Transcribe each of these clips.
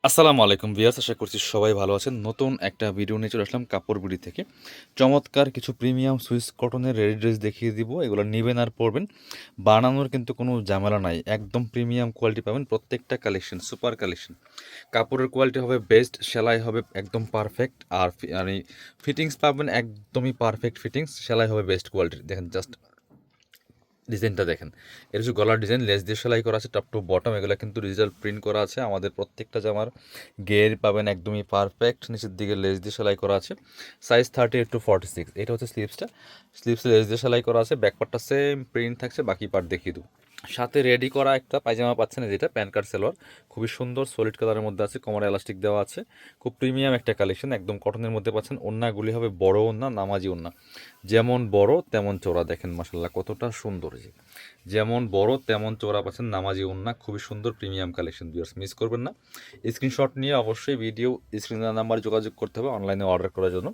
আসসালামু আলাইকুম ভিউয়ার্স, আশা করছি সবাই ভালো আছেন। নতুন একটা ভিডিও নিয়ে চলে আসলাম কাপড় বিডি থেকে। চমৎকার কিছু প্রিমিয়াম সুইস কটনের রেডি ড্রেস দেখিয়ে দিব। এগুলো নেবেন আর পরবেন, বানানোর কিন্তু কোনো ঝামেলা নাই। একদম প্রিমিয়াম কোয়ালিটি পাবেন, প্রত্যেকটা কালেকশন সুপার কালেকশন। কাপড়ের কোয়ালিটি হবে বেস্ট, সেলাই হবে একদম পারফেক্ট, আর মানে ফিটিংস পাবেন একদমই পারফেক্ট ফিটিংস, সেলাই হবে বেস্ট কোয়ালিটির। দেখেন জাস্ট ডিজাইনটা দেখেন, এটা হচ্ছে গলার ডিজাইন, লেস দিয়ে সেলাই করা আছে টপ টু বটম। এগুলো কিন্তু ডিজিটাল প্রিন্ট করা আছে। আমাদের প্রত্যেকটা জামার গের পাবেন একদমই পারফেক্ট, নিচের দিকে লেস দিয়ে সেলাই করা আছে। Size 38 to 46। এটা হচ্ছে স্লিভসটা, স্লিভসে লেস দিয়ে সেলাই করা আছে। ব্যাকপার্টটা সেম প্রিন্ট থাকছে, বাকি পার্ট দেখিয়ে দেবো। সাথে রেডি করা একটা পায়জামা পাচ্ছেন, যেটা প্যান কার্ড সেলোয়ার, খুবই সুন্দর সলিড কালারের মধ্যে আছে, কোমরে এলাস্টিক দেওয়া আছে। খুব প্রিমিয়াম একটা কালেকশন, একদম কটনের মধ্যে পাচ্ছেন। ওড়নাগুলি হবে বড় ওড়না, নামাজি ওড়না, যেমন বড় তেমন চওড়া। দেখেন মাসাল্লাহ কতটা সুন্দর, যেমন বড় তেমন চওড়া পাচ্ছেন, নামাজি ওড়না, খুবই সুন্দর প্রিমিয়াম কালেকশন। ভিউয়ার্স মিস করবেন না, স্ক্রিনশট নিয়ে অবশ্যই ভিডিও স্ক্রিনের নাম্বারে যোগাযোগ করতে হবে অনলাইনে অর্ডার করার জন্য।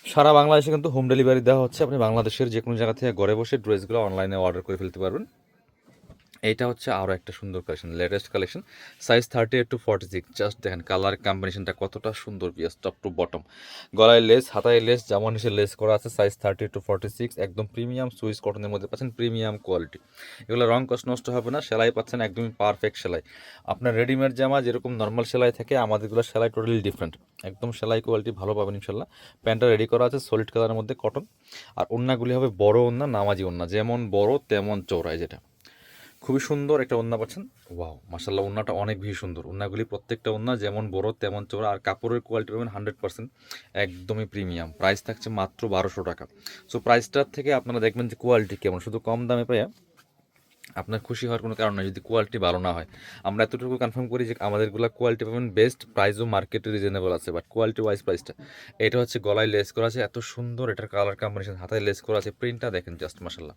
সারা বাংলাদেশে কিন্তু হোম ডেলিভারি দেওয়া হচ্ছে। আপনি বাংলাদেশের যে কোনো জায়গা থেকে ঘরে বসে ড্রেসগুলো অনলাইনে অর্ডার করে ফেলতে পারবেন। এইটা হচ্ছে আরও একটা সুন্দর collection, latest collection. Size 38 to 46। Just দেখেন কালার কম্বিনেশনটা কতটা সুন্দর, বিয়াস টপ টু বটম। গলায় লেস, হাতায় লেস, জামা নিচে লেস করা আছে। Size 38 to 46। একদম প্রিমিয়াম সুইস কটনের মধ্যে পাচ্ছেন, প্রিমিয়াম কোয়ালিটি। এগুলো রং কষ্ট নষ্ট হবে না, সেলাই পাচ্ছেন একদমই পারফেক্ট সেলাই। আপনার রেডিমেড জামা যেরকম নর্মাল সেলাই থাকে, আমাদেরগুলো সেলাই টোটালি ডিফারেন্ট। একদম সেলাই কোয়ালিটি ভালো পাবেন ইনশাল্লাহ। প্যান্টটা রেডি করা আছে সলিড কালারের মধ্যে কটন। আর ওড়নাগুলি হবে বড় ওড়না, নামাজি ওড়না, যেমন বড় তেমন চৌড়ায়, যেটা খুবই সুন্দর একটা ওড়না পাচ্ছেন। ওয়াও মাশাল্লাহ, ওড়নাটা অনেক বেশি সুন্দর। ওড়নাগুলি প্রত্যেকটা ওড়না যেমন বড় তেমন চওড়া, আর কাপড়ের কোয়ালিটি পাবেন 100% একদমই প্রিমিয়াম। প্রাইস থাকছে মাত্র 1200 টাকা। সো প্রাইসটার থেকে আপনারা দেখবেন যে কোয়ালিটি কেমন। শুধু কম দামে পেয়ে আপনার খুশি হওয়ার কোনো কারণ নেই যদি কোয়ালিটি ভালো না হয়। আমরা এতটুকু কনফার্ম করি যে আমাদেরগুলো কোয়ালিটি পাবেন বেস্ট, প্রাইসও মার্কেটে রিজনেবল আছে, বাট কোয়ালিটি ওয়াইজ প্রাইসটা। এটা হচ্ছে গলায় লেস করা আছে, এত সুন্দর এটার কালার কম্বিনেশন, হাতায় লেস করা আছে, প্রিন্টটা দেখেন জাস্ট মাশাল্লাহ।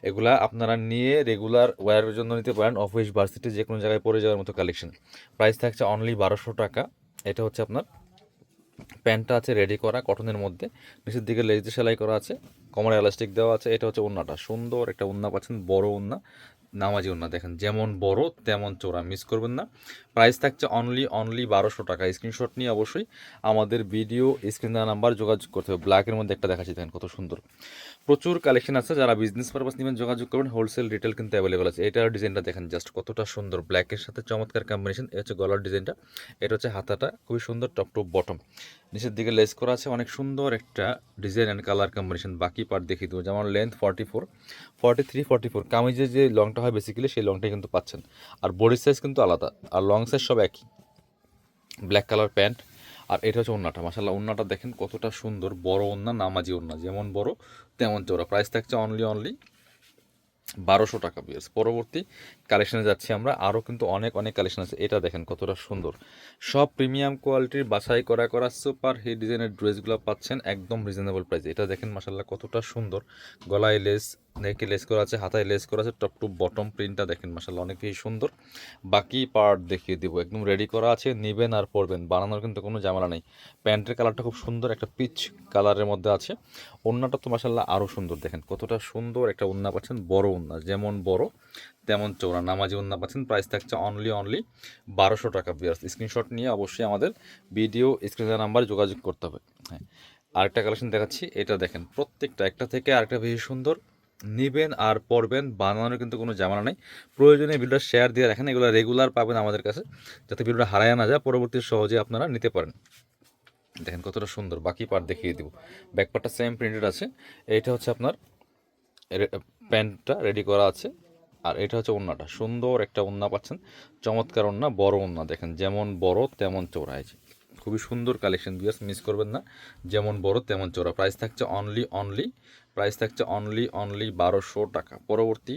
এগুলা আপনারা নিয়ে রেগুলার ওয়্যারের জন্য নিতে পারেন, অফিস ভার্সিটি যে কোনো জায়গায় পরে যাওয়ার মতো কালেকশন। প্রাইস থাকছে অনলি 1200 টাকা। এটা হচ্ছে আপনার প্যান্টটা আছে রেডি করা কটনের মধ্যে, নিচের দিকে লেজ দিয়ে সেলাই করা আছে, কোমরে এলাস্টিক দেওয়া আছে। এটা হচ্ছে ওড়নাটা, সুন্দর একটা ওড়না পাচ্ছেন, বড় ওড়না, নামাজি ওড়না। দেখেন যেমন বড় তেমন চোরা, মিস করবেন না। প্রাইস থাকছে অনলি 1200 টাকা। স্ক্রিনশট নিয়ে অবশ্যই আমাদের ভিডিও স্ক্রিন দেওয়া নাম্বার যোগাযোগ করতে হবে। ব্ল্যাকের মধ্যে একটা দেখাচ্ছি, দেখেন কত সুন্দর। প্রচুর কালেকশন আছে, যারা বিজনেস পারপাস নেবেন যোগাযোগ করবেন। হোলসেল রিটেল কিন্তু অ্যাভেলেবল আছে। এটার ডিজাইনটা দেখেন জাস্ট কতটা সুন্দর, ব্ল্যাকের সাথে চমৎকার কম্বিনেশন। এটা হচ্ছে গলার ডিজাইনটা, এটা হচ্ছে হাতাটা, খুবই সুন্দর টপ টু বটম। নিচের দিকে লেস করা আছে, অনেক সুন্দর একটা ডিজাইন অ্যান্ড কালার কম্বিনেশন। বাকি পার্ট দেখিয়ে দেবো, যেমন লেন্থ 44, 43, 44। কামিজের যে লংটা হয় বেসিক্যালি সেই লংটাই কিন্তু পাচ্ছেন, আর বডি সাইজ কিন্তু আলাদা, আর লং সাইজ সব একই। ব্ল্যাক কালার প্যান্ট, আর এটা হচ্ছে ওড়নাটা। মাশাল্লাহ ওড়নাটা দেখেন কতটা সুন্দর, বড় ওড়না, নামাজি ওড়না, যেমন বড় তেমন চওড়া। প্রাইস থাকছে অনলি 1200 টাকা। বিএস পরবর্তী কালেকশনে যাচ্ছি আমরা, আরও কিন্তু অনেক অনেক কালেকশন আছে। এটা দেখেন কতটা সুন্দর, সব প্রিমিয়াম কোয়ালিটির বাছাই করা সুপার হিট ডিজাইনের ড্রেসগুলো পাচ্ছেন একদম রিজনেবল প্রাইসে। এটা দেখেন মাসাল্লাহ কতটা সুন্দর, গলায় লেস, নেকে লেস করা আছে, হাতায় লেস করা আছে, টপ টু বটম প্রিন্টটা দেখেন মাসাল্লাহ অনেক বেশি সুন্দর। বাকি পার্ট দেখিয়ে দিব, একদম রেডি করা আছে, নেবেন আর পরবেন, বানানোর কিন্তু কোনো ঝামেলা নেই। প্যান্টের কালারটা খুব সুন্দর, একটা পিচ কালারের মধ্যে আছে। ওড়নাটা তো মাসাল্লাহ আরও সুন্দর, দেখেন কতটা সুন্দর একটা ওড়না পাচ্ছেন, বড় ওড়না, যেমন বড় তেমন চৌড়া, নামাজি ওড়না পাচ্ছেন। প্রাইস থাকছে অনলি 1200 টাকা। বিয়ার্স স্ক্রিনশট নিয়ে অবশ্যই আমাদের ভিডিও স্ক্রিনের নাম্বার যোগাযোগ করতে হবে। হ্যাঁ, আরেকটা কালেকশন দেখাচ্ছি, এটা দেখেন প্রত্যেকটা একটা থেকে আরেকটা বেশি সুন্দর। নেবেন আর পরবেন, বানানোর কিন্তু কোনো ঝামেলা নেই। প্রয়োজনে ভিডিওটা শেয়ার দিয়ে রাখেন, এগুলো রেগুলার পাবেন আমাদের কাছে, যাতে ভিডিওটা হারায় না যায়, পরবর্তী সহজে আপনারা নিতে পারেন। দেখেন কতটা সুন্দর, বাকি পার্ট দেখিয়ে দিব। ব্যাক পার্টটা সেম প্রিন্টেড আছে। এইটা হচ্ছে আপনার প্যান্টটা রেডি করা আছে, আর এটা হচ্ছে ওড়নাটা, সুন্দর একটা ওড়না পাচ্ছেন, চমৎকার ওড়না, বড় ওড়না, দেখেন যেমন বড় তেমন চওড়া আছে। খুবই সুন্দর কালেকশন, বিয়াস মিস করবেন না, যেমন বড় তেমন চওড়া। প্রাইস থাকছে অনলি 1200 টাকা। পরবর্তী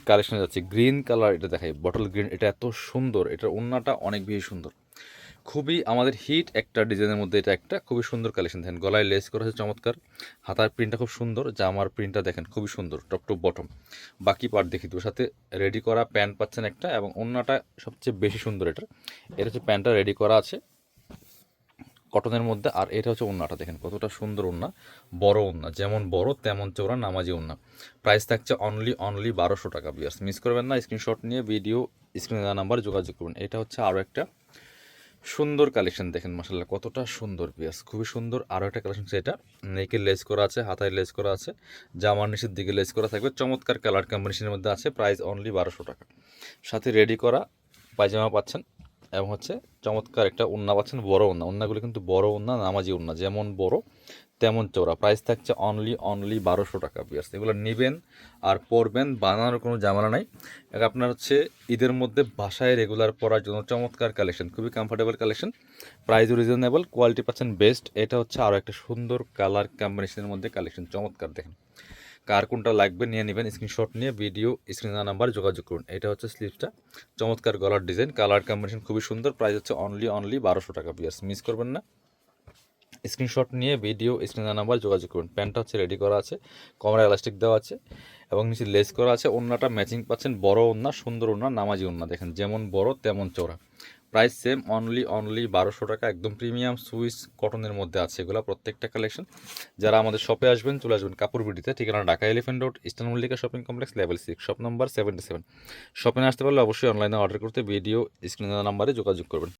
কালেকশনে যাচ্ছে, গ্রিন কালার, এটা দেখাই বটল গ্রিন, এটা এত সুন্দর, এটার ওড়নাটা অনেক বেশি সুন্দর, খুবই আমাদের হিট একটা ডিজাইনের মধ্যে এটা একটা খুবই সুন্দর কালেকশন। দেখেন গলায় লেস করা হয়েছে চমৎকার, হাতার প্রিন্টটা খুব সুন্দর, জামার প্রিন্টটা দেখেন খুবই সুন্দর টপ টু বটম। বাকি পার্ট দেখি তোর সাথে রেডি করা প্যান্ট পাচ্ছেন একটা, এবং ওড়নাটা সবচেয়ে বেশি সুন্দর। এটা হচ্ছে প্যান্টটা রেডি করা আছে, কটনের মধ্যে। আর এটা হচ্ছে ওড়নাটা, দেখেন কতটা সুন্দর ওড়না, বড় ওড়না, যেমন বড় তেমন চওড়া নামাজি ওড়না। প্রাইস থাকছে অনলি 1200 টাকা। বিয়ার্স মিস করবেন না, স্ক্রিনশট নিয়ে ভিডিও স্ক্রিনে দেওয়া নাম্বারে যোগাযোগ করুন। এটা হচ্ছে আরও একটা সুন্দর কালেকশন, দেখেন মাশাআল্লাহ কতটা সুন্দর বিয়ার্স, খুবই সুন্দর। আরও একটা কালেকশন, সেটা নেকের লেস করা আছে, হাতায় লেস করা আছে, জামার নিচের দিকে লেস করা থাকবে, চমৎকার কালার কম্বিনেশনের মধ্যে আছে। প্রাইস অনলি 1200 টাকা। সাথে রেডি করা পায়জামা পাচ্ছেন এবং হচ্ছে চমৎকার একটা ওড়না পাচ্ছেন, বড় ওড়না। ওড়নাগুলো কিন্তু বড় ওড়না, নামাজি ওড়না, যেমন বড় তেমন চওড়া। প্রাইস থাকছে অনলি 1200 টাকা। বিয়ার্স এগুলো নেবেন আর পরবেন, বানানোর কোনো ঝামেলা নাই। আপনার হচ্ছে ঈদের মধ্যে বাসায় রেগুলার পরার জন্য চমৎকার কালেকশন, খুবই কমফোর্টেবল কালেকশন, প্রাইসও রিজনেবল, কোয়ালিটি পাচ্ছেন বেস্ট। এটা হচ্ছে আরও একটা সুন্দর কালার কম্বিনেশনের মধ্যে কালেকশন, চমৎকার। দেখেন কার কোনটা লাগবে নিয়ে নেবেন, স্ক্রিনশট নিয়ে ভিডিও স্ক্রিনে নাম্বার যোগাযোগ করুন। এটা হচ্ছে স্লিভসটা, চমৎকার গলার ডিজাইন, কালার কম্বিনেশন খুবই সুন্দর। প্রাইস হচ্ছে অনলি 1200 টাকা। বিয়ার্স মিস করবেন না, স্ক্রিনশট নিয়ে ভিডিও স্ক্রিনে নাম্বার যোগাযোগ করুন। প্যান্টটা হচ্ছে রেডি করা আছে, কোমরে এলাস্টিক দেওয়া আছে এবং নিচে লেস করা আছে। ওড়নাটা ম্যাচিং পাচ্ছেন, বড় ওড়না, সুন্দর ওড়না, নামাজি ওড়না, দেখেন যেমন বড় তেমন চওড়া। প্রাইস সেম অনলি 1200 টাকা। একদম প্রিমিয়াম সুইস কটনের মধ্যে আছে এগুলো প্রত্যেকটা কালেকশন। যারা আমাদের শপে আসবেন চলে আসবেন কাপড় বিডিতে, ঠিকানা Dhaka elephant road, eastern Mallika shopping complex, level 6, shop number 77। Shopping আসতে পারলে অবশ্যই অনলাইনে অর্ডার করতে ভিডিও স্ক্রিনে নাম্বারে যোগাযোগ করবেন।